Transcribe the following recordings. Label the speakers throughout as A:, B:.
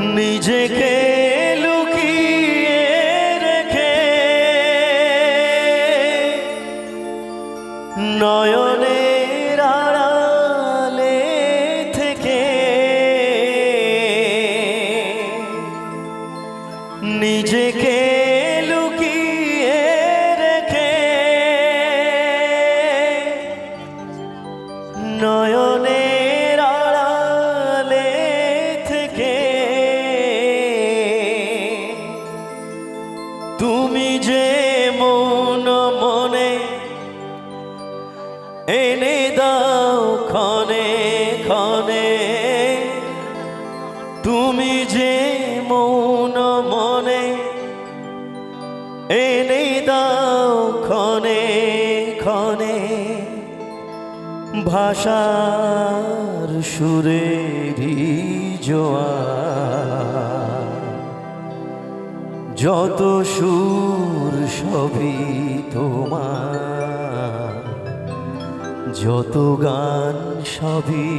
A: নিজেকে লুকিয়ে রেখে নয়নের আড়ালে থেকে নিজেকে লুকিয়ে রেখে নয়নের আড়ালে থেকে তুমি যে মন মনে এনে দাও ক্ষণে ক্ষণে, তুমি যে মন মনে এনে দাও ক্ষণে ক্ষণে, ভাষার সুরেরই জোয়ার, যত সুর সবই তোমার, যত গান সবই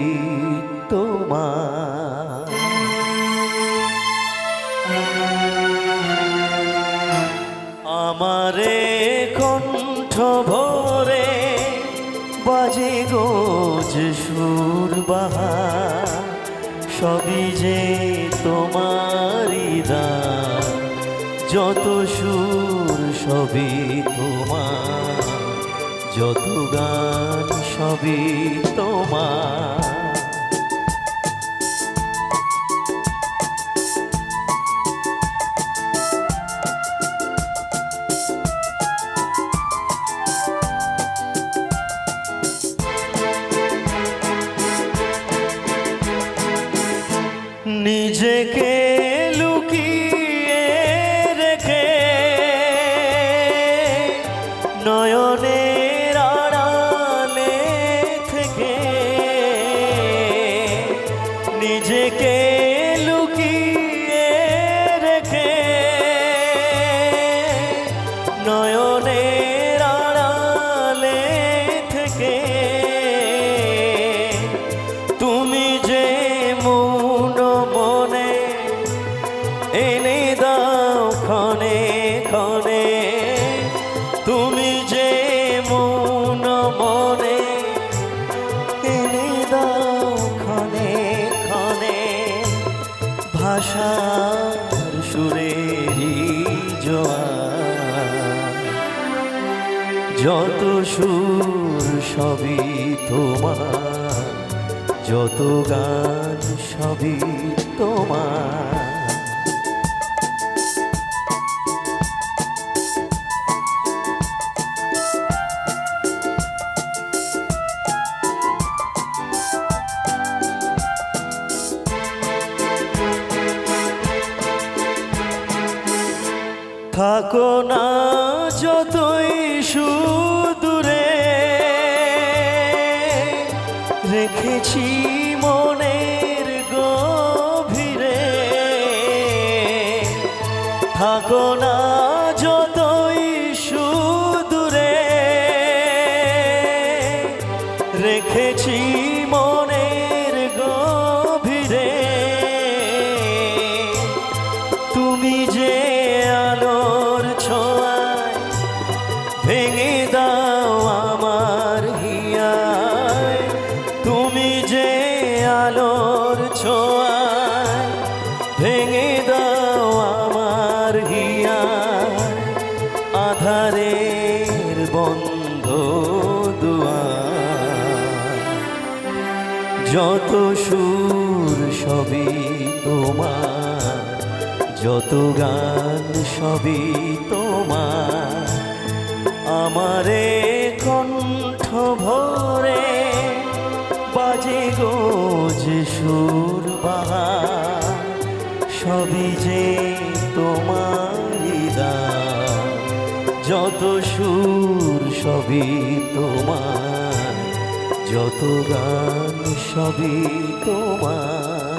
A: তোমার। আমারে কণ্ঠ ভরে বাজে গোজ সুর বাহার, সবই যে তোমারই দান, যত সুর সবই তোমার, যত গান সবই তোমার। নিজেকে লুকিয়ে রেখে নয়নের আড়ালে থেকে নিজেকে লুকিয়ে রেখে নয়নের আড়ালে থেকে তুমি যে মন মনে এনে দাও ক্ষণে ক্ষণে, তুমি যে মন মনে এনে দাও ক্ষণে ক্ষণে, ভাষার সুরেরই জোয়ার, যত সুর সবই তোমার, যত গান সবই তোমার। থাকো না যতই সুদূরে, রেখেছি মনের গভীরে। থাকো না যতই সুদূরে, রেখেছি মনের গভীরে। তুমি যে আলোর ছোঁয়ায় ভেঙে দাও আমার হিয়ায়, তুমি যে আলোর ছোঁয়ায় ভেঙে দাও আমার হিয়ায়, আধারের বন্ধ দুয়ার, যত সুর সবই তোমার, যত গান সবই তোমার। আমারে কণ্ঠ ভরে বাজে গোজ সুর বাহার, সবই যে তোমারই দান, যত সুর সবই তোমার, যত গান সবই তোমার।